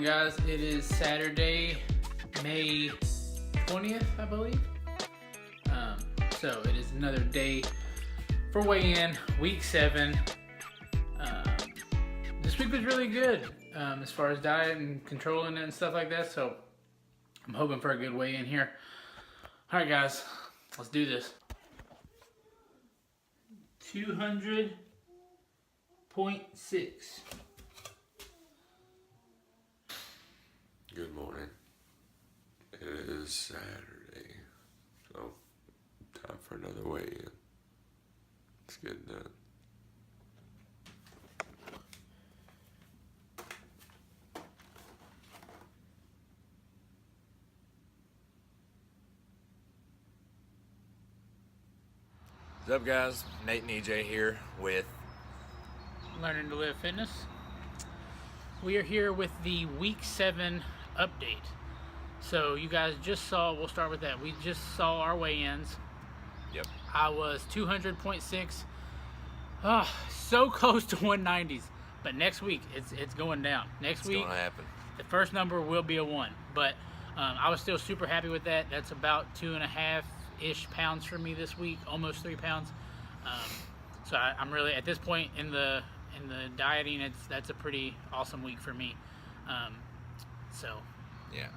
morning, guys. It is Saturday, May 20th, I believe. So it is another day for weigh-in, week 7. This week was really good as far as diet and controlling it and stuff like that. So I'm hoping for a good weigh-in here. All right, guys, let's do this. 200.6. Good morning. It is Saturday, so time for another weigh-in. Let's get it done. What's up, guys? Nate and EJ here with Learning to Live Fitness. We are here with the week 7 update. So you guys just saw, we'll start with that. We just saw our weigh-ins. Yep. I was 200.6. Oh, so close to 190s. But next week, it's going down. Next week, it's gonna happen. The first number will be a 1. But I was still super happy with that. That's about 2.5-ish pounds for me this week, almost 3 pounds. So I'm really, at this point in the dieting, that's a pretty awesome week for me. Yeah,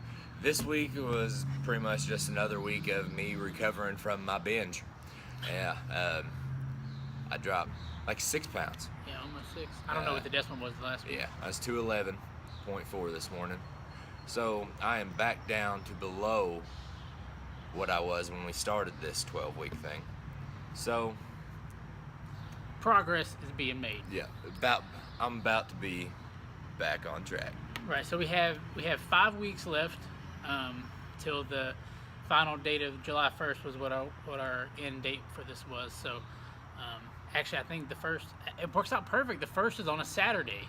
this week was pretty much just another week of me recovering from my binge. Yeah, I dropped like 6 pounds. Yeah, almost 6. I don't know what the decimal was last week. Yeah, I was 211.4 this morning. So I am back down to below what I was when we started this 12-week thing. So progress is being made. yeah, I'm about to be back on track. Right. So we have 5 weeks left till the final date of July 1st was what our end date for this was. So actually, I think the first, it works out perfect. The first is on a Saturday.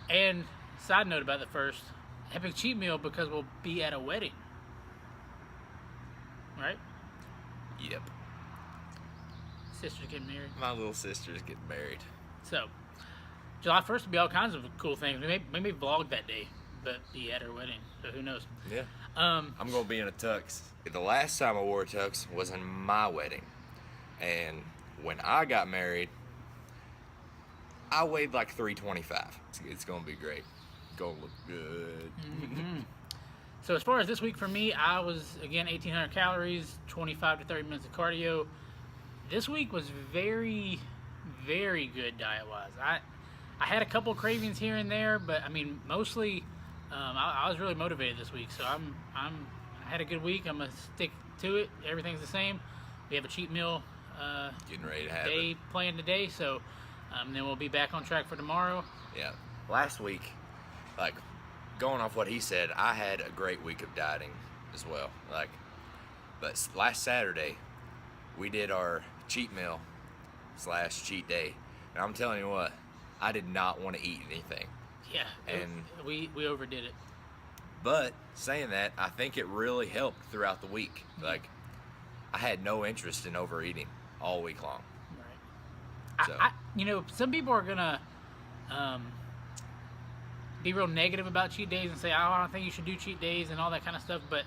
And side note about the first, epic cheat meal because we'll be at a wedding. Right? Yep. Sister's getting married. My little sister's getting married. So July 1st will be all kinds of cool things. We may vlog that day, but be at her wedding. So who knows? Yeah. I'm gonna be in a tux. The last time I wore a tux was in my wedding, and when I got married, I weighed like 325. It's gonna be great. Gonna look good. Mm-hmm. So as far as this week for me, I was again 1,800 calories, 25 to 30 minutes of cardio. This week was very, very good diet-wise. I had a couple cravings here and there, but I mean mostly I was really motivated this week. So I had a good week. I'm gonna stick to it. Everything's the same. We have a cheat meal Getting ready to have day it. planned today, so then we'll be back on track for tomorrow. Yeah. Last week, like going off what he said, I had a great week of dieting as well. But last Saturday, we did our cheat meal / cheat day, and I'm telling you what, I did not want to eat anything. Yeah, And we overdid it. But saying that, I think it really helped throughout the week. Like, I had no interest in overeating all week long. Right. So. You know, some people are gonna be real negative about cheat days and say, "Oh, I don't think you should do cheat days" and all that kind of stuff. But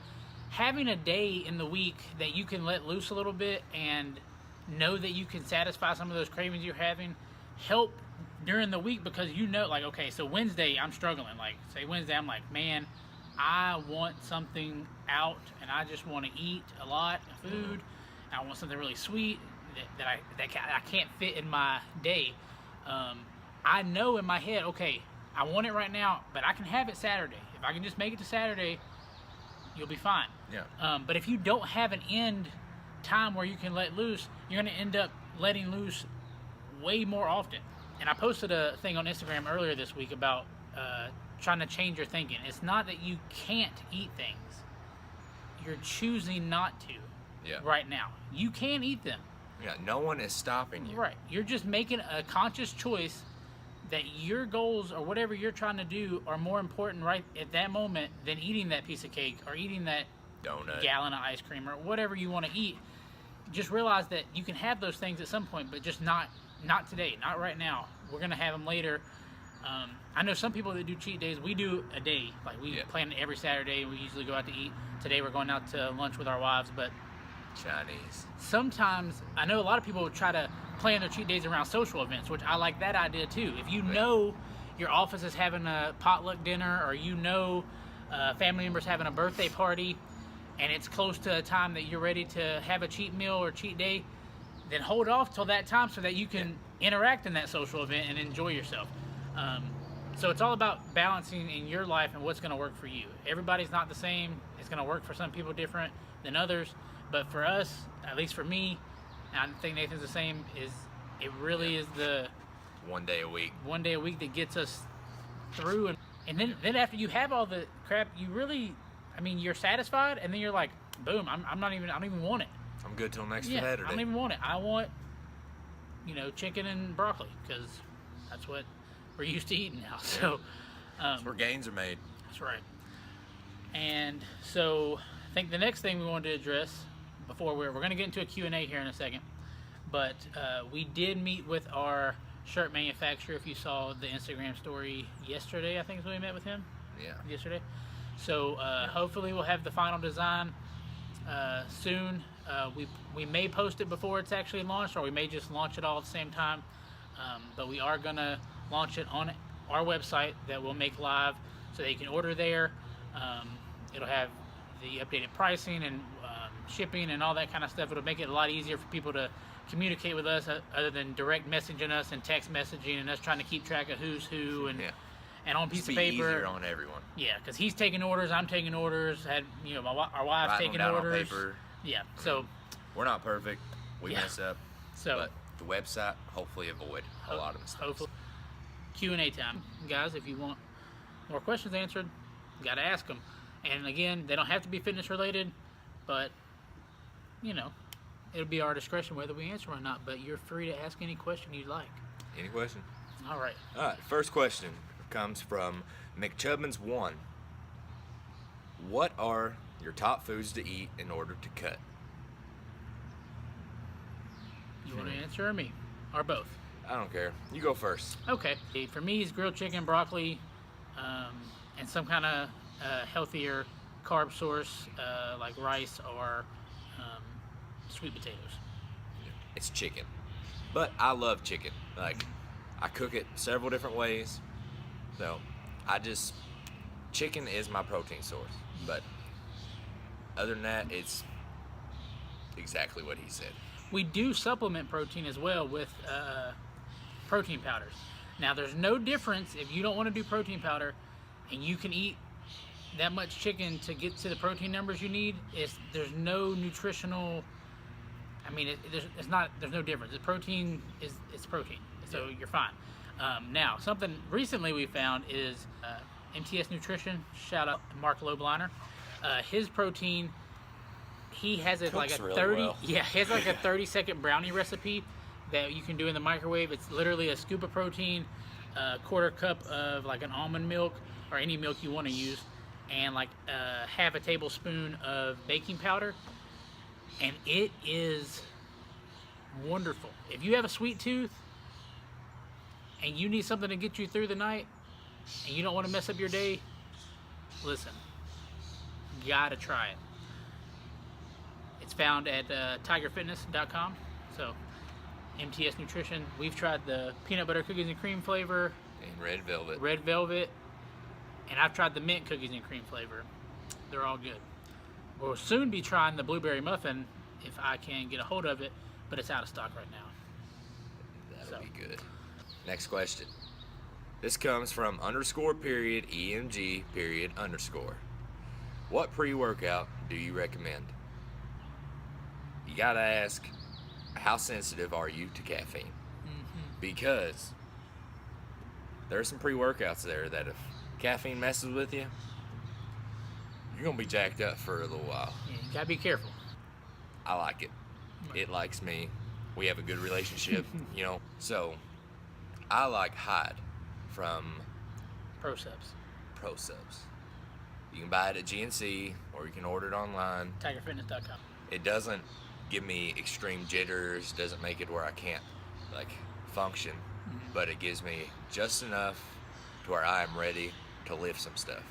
having a day in the week that you can let loose a little bit and know that you can satisfy some of those cravings you're having help during the week, because you know, like, okay, so Wednesday I'm struggling. Like, say Wednesday I'm like, man, I want something out and I just want to eat a lot of food. I want something really sweet that I can't fit in my day. I know in my head, okay, I want it right now, but I can have it Saturday. If I can just make it to Saturday, you'll be fine. Yeah. But if you don't have an end time where you can let loose, you're going to end up letting loose way more often. And I posted a thing on Instagram earlier this week about trying to change your thinking. It's not that you can't eat things. You're choosing not to right now. You can eat them. Yeah, no one is stopping you. Right. You're just making a conscious choice that your goals or whatever you're trying to do are more important right at that moment than eating that piece of cake or eating that Donut. gallon of ice cream or whatever you want to eat. Just realize that you can have those things at some point, but just not today, not right now. We're going to have them later. I know some people that do cheat days. We do a day. Like, we plan it every Saturday. We usually go out to eat. Today we're going out to lunch with our wives. But Chinese. sometimes, I know a lot of people try to plan their cheat days around social events, which I like that idea too. If you know your office is having a potluck dinner, or you know family members having a birthday party, and it's close to a time that you're ready to have a cheat meal or cheat day, then hold off till that time so that you can interact in that social event and enjoy yourself. So it's all about balancing in your life and what's going to work for you. Everybody's not the same. It's going to work for some people different than others. But for us, at least for me, and I think Nathan's the same, is it really is the 1 day a week. 1 day a week that gets us through. And then after you have all the crap, you really, I mean, you're satisfied, and then you're like, boom, I don't even want it. I'm good till next Yeah, Saturday. I don't even want it. I want, chicken and broccoli, because that's what we're used to eating now. So That's where gains are made. that's right. And so I think the next thing we wanted to address before we're going to get into a Q&A here in a second, but we did meet with our shirt manufacturer. If you saw the Instagram story yesterday, I think is when we met with him. Yeah. Yesterday. So hopefully we'll have the final design soon. We may post it before it's actually launched, or we may just launch it all at the same time. But we are going to launch it on our website that we'll make live, so that you can order there. It'll have the updated pricing and shipping and all that kind of stuff. It'll make it a lot easier for people to communicate with us, other than direct messaging us and text messaging and us trying to keep track of who's who, and and on a piece Just of be paper. easier on everyone. Yeah, because he's taking orders, I'm taking orders. Our wife's Writing taking them down orders. on paper. Yeah, so We're not perfect. We Yeah. mess up. So- but the website hopefully avoid a lot of mistakes. hopefully Q&A time, guys. If you want more questions answered, you got to ask them. And again, they don't have to be fitness related, but it'll be our discretion whether we answer or not. But you're free to ask any question you'd like. Any question? All right. All right. First question comes from McChubbins1. What are your top foods to eat in order to cut? You want to answer, or me, or both? I don't care. You go first. Okay. For me, it's grilled chicken, broccoli, and some kind of healthier carb source, like rice or sweet potatoes. It's chicken. But I love chicken. Like, I cook it several different ways. So, chicken is my protein source. But other than that, it's exactly what he said. We do supplement protein as well with protein powders. Now, there's no difference if you don't want to do protein powder and you can eat that much chicken to get to the protein numbers you need. There's no nutritional. I mean, there's no difference. The protein it's protein, so you're fine. Now, something recently we found is MTS Nutrition. Shout out to Mark Lobliner. His protein. He has it like a Cooks 30. really well. Yeah, he has like a 30-second brownie recipe that you can do in the microwave. It's literally a scoop of protein, a quarter cup of like an almond milk or any milk you want to use, and like half a tablespoon of baking powder, and it is wonderful. If you have a sweet tooth and you need something to get you through the night and you don't want to mess up your day, listen, you gotta try it. It's found at tigerfitness.com. So MTS Nutrition. We've tried the peanut butter cookies and cream flavor, And red velvet, and I've tried the mint cookies and cream flavor. They're all good. We'll soon be trying the blueberry muffin if I can get a hold of it, but it's out of stock right now. That'll be good. Next question. This comes from _EMG__. What pre-workout do you recommend? You gotta ask, how sensitive are you to caffeine? Because there's some pre-workouts there that if caffeine messes with you, you're gonna be jacked up for a little while. Yeah, you gotta be careful. I like it. It likes me. We have a good relationship, So, I like Hyde from ProSubs. ProSubs. You can buy it at GNC or you can order it online. Tigerfitness.com. It doesn't give me extreme jitters, doesn't make it where I can't function, but it gives me just enough to where I am ready to lift some stuff.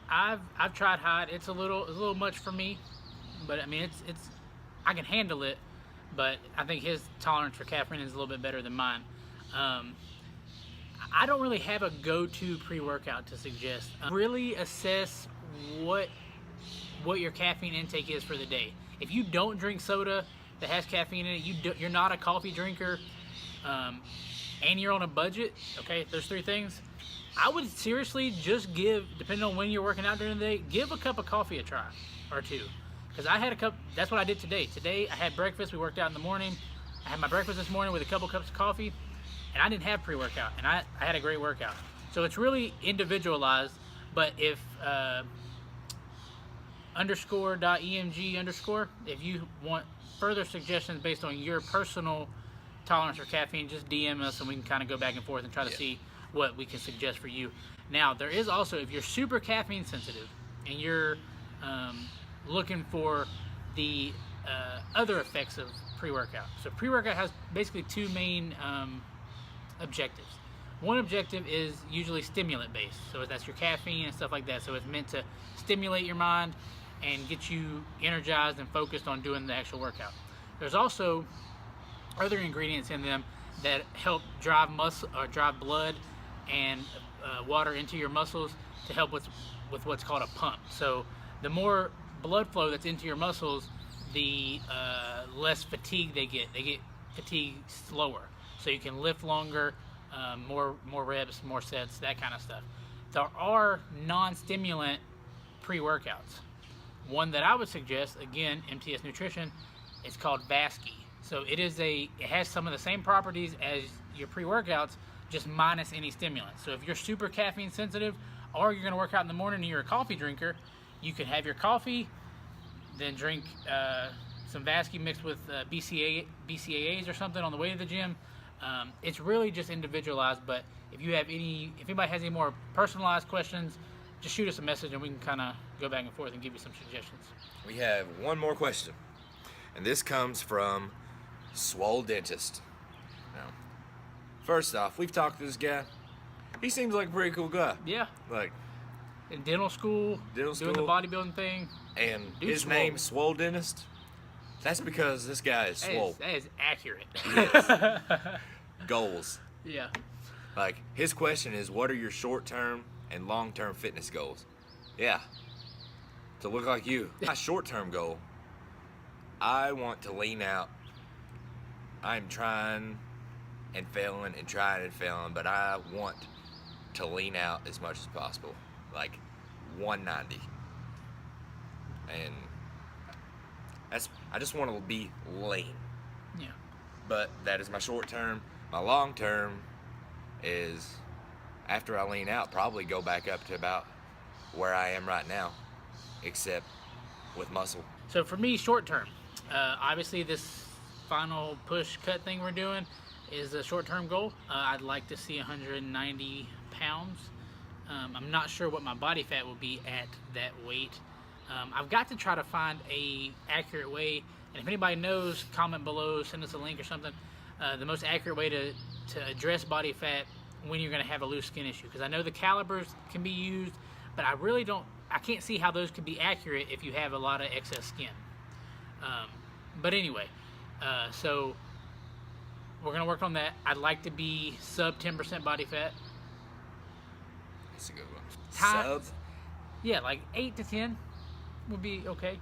I've tried high. It's a little much for me, but I mean it's I can handle it. But I think his tolerance for caffeine is a little bit better than mine. I don't really have a go-to pre-workout to suggest. Really assess what your caffeine intake is for the day. If you don't drink soda that has caffeine in it, you're not a coffee drinker, and you're on a budget, okay, those three things, I would seriously just give, depending on when you're working out during the day, give a cup of coffee a try or two. Because I had a cup, that's what I did today. Today I had breakfast, we worked out in the morning. I had my breakfast this morning with a couple cups of coffee, and I didn't have pre-workout, and I had a great workout. So it's really individualized, but if _.emg_, if you want further suggestions based on your personal tolerance for caffeine, just DM us and we can kind of go back and forth and try to see what we can suggest for you. Now, there is also, if you're super caffeine sensitive and you're looking for the other effects of pre-workout. So pre-workout has basically two main objectives. One objective is usually stimulant based, so that's your caffeine and stuff like that. So it's meant to stimulate your mind and get you energized and focused on doing the actual workout. There's also other ingredients in them that help drive muscle or drive blood and water into your muscles to help with what's called a pump. So the more blood flow that's into your muscles, the less fatigue they get. They get fatigued slower, so you can lift longer, more reps, more sets, that kind of stuff. There are non-stimulant pre-workouts. One that I would suggest, again, MTS Nutrition, it's called Vasky. So it has some of the same properties as your pre-workouts, just minus any stimulants. So if you're super caffeine sensitive, or you're going to work out in the morning and you're a coffee drinker, you can have your coffee, then drink some Vasky mixed with BCAAs or something on the way to the gym. It's really just individualized, but if anybody has any more personalized questions, just shoot us a message and we can kind of go back and forth and give you some suggestions. We have one more question, and this comes from Swole Dentist. Now, first off, we've talked to this guy. He seems like a pretty cool guy. Yeah. Like, in dental school, doing the bodybuilding thing. And Dude, his name, Swole Dentist, that's because this guy is swole. That is accurate. Yes. Goals. Yeah. Like, his question is, what are your short-term and long-term fitness goals? Yeah. To look like you. My short-term goal, I want to lean out. I'm trying and failing and trying and failing, but I want to lean out as much as possible. Like 190. And I just want to be lean. Yeah. But that is my short term. My long term is, after I lean out, probably go back up to about where I am right now, except with muscle. So for me, short term, obviously this final push cut thing we're doing is a short term goal. I'd like to see 190 pounds. I'm not sure what my body fat will be at that weight. I've got to try to find a accurate way, and if anybody knows, comment below, send us a link or something, the most accurate way to address body fat when you're going to have a loose skin issue. Because I know the calipers can be used, but I can't see how those could be accurate if you have a lot of excess skin. But anyway, so we're going to work on that. I'd like to be sub 10% body fat. That's a good one. Sub? Yeah, like 8 to 10 would be okay.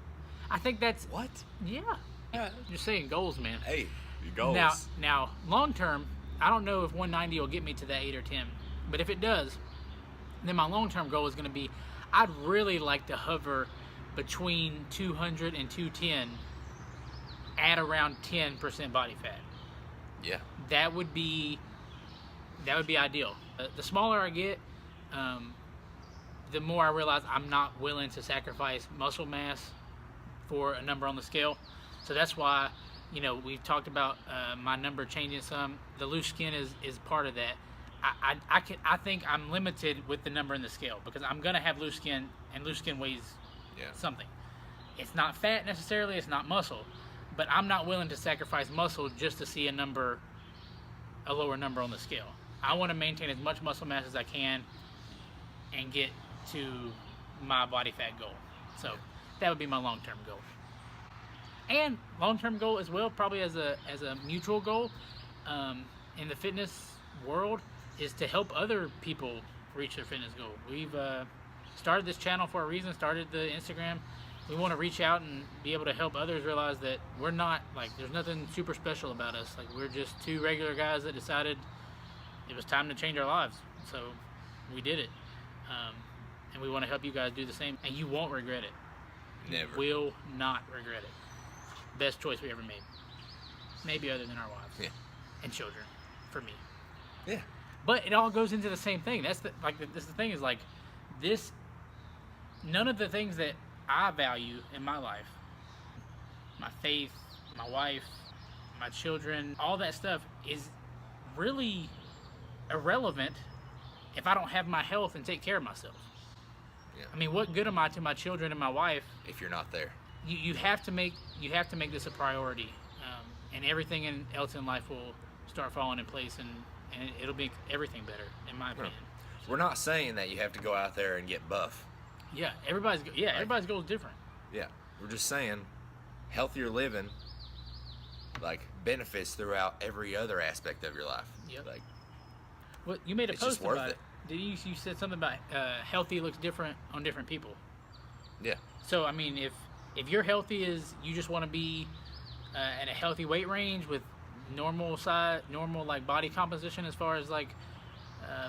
I think that's... What? Yeah. Just saying goals, man. Hey, your goals. Now, long term, I don't know if 190 will get me to that 8 or 10. But if it does, then my long term goal is going to be, I'd really like to hover between 200 and 210 at around 10% body fat. Yeah. That would be ideal. The smaller I get, the more I realize I'm not willing to sacrifice muscle mass for a number on the scale. So that's why, we've talked about my number changing some. The loose skin is part of that. I think I'm limited with the number in the scale because I'm gonna have loose skin, and loose skin weighs something. It's not fat necessarily, it's not muscle, but I'm not willing to sacrifice muscle just to see a lower number on the scale. I want to maintain as much muscle mass as I can and get to my body fat goal. So that would be my long-term goal. And long-term goal as well, probably as a mutual goal in the fitness world, is to help other people reach their fitness goal. We've started this channel for a reason, started the Instagram. We want to reach out and be able to help others realize that we're not, like, there's nothing super special about us. Like, we're just two regular guys that decided it was time to change our lives. So we did it. And we want to help you guys do the same. And you won't regret it. Never. You will not regret it. Best choice we ever made. Maybe other than our wives. Yeah. And children. For me. Yeah. But it all goes into the same thing. That's the thing is, like, this, none of the things that I value in my life, my faith, my wife, my children, all that stuff is really irrelevant if I don't have my health and take care of myself. Yeah. I mean, what good am I to my children and my wife If you're not there. you have to make this a priority, and everything else in life will start falling in place, and it'll make everything better, in my opinion. We're not saying that you have to go out there and get buff. Yeah, everybody's goal is different. Yeah, we're just saying healthier living, like, benefits throughout every other aspect of your life. Yep. Like, Well, you made a It's just post worth about it. it. Did you said something about healthy looks different on different people. yeah, So I mean, if you're healthy as you just want to be at a healthy weight range with normal like body composition as far as like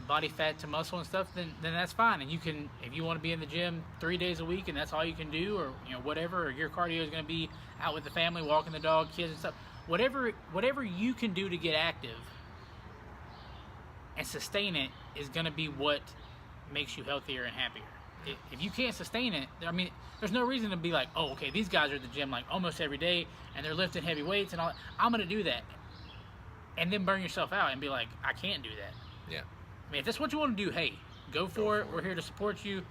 body fat to muscle and stuff, then that's fine. And you can, if you want to be in the gym 3 days a week and that's all you can do, or whatever, or your cardio is going to be out with the family, walking the dog, kids and stuff, whatever you can do to get active and sustain it is going to be what makes you healthier and happier. If you can't sustain it, I mean, there's no reason to be like, oh, okay, these guys are at the gym like almost every day and they're lifting heavy weights and all. I'm going to do that. And then burn yourself out and be like, I can't do that. yeah. I mean, if that's what you want to do, hey, go for it. We're here to support you.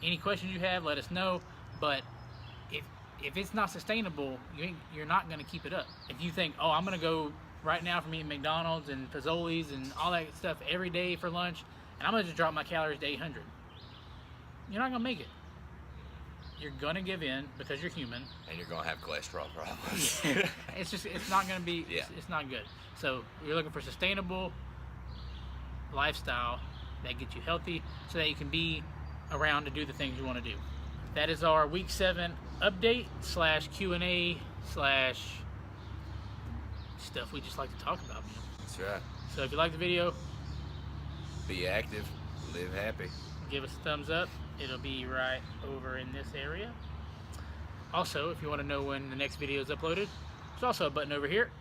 Any questions you have, let us know. But if it's not sustainable, you're not going to keep it up. If you think, oh, I'm going to go right now from eating McDonald's and Fazoli's and all that stuff every day for lunch, and I'm going to just drop my calories to 800. You're not going to make it. You're going to give in because you're human. And you're gonna have cholesterol problems. It's not going to be, Yeah. it's not good. So you're looking for sustainable lifestyle that gets you healthy so that you can be around to do the things you want to do. That is our week 7 update / Q&A / stuff we just like to talk about, man. That's right. So if you like the video, Be active, live happy. give us a thumbs up. It'll be right over in this area. Also, if you want to know when the next video is uploaded, there's also a button over here.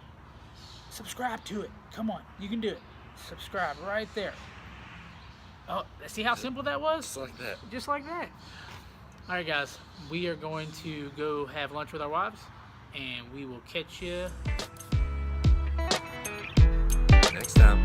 Subscribe to it. Come on, you can do it. Subscribe right there. Oh, see how simple that was? Just like that. Just like that. All right, guys, we are going to go have lunch with our wives, and we will catch you Next time.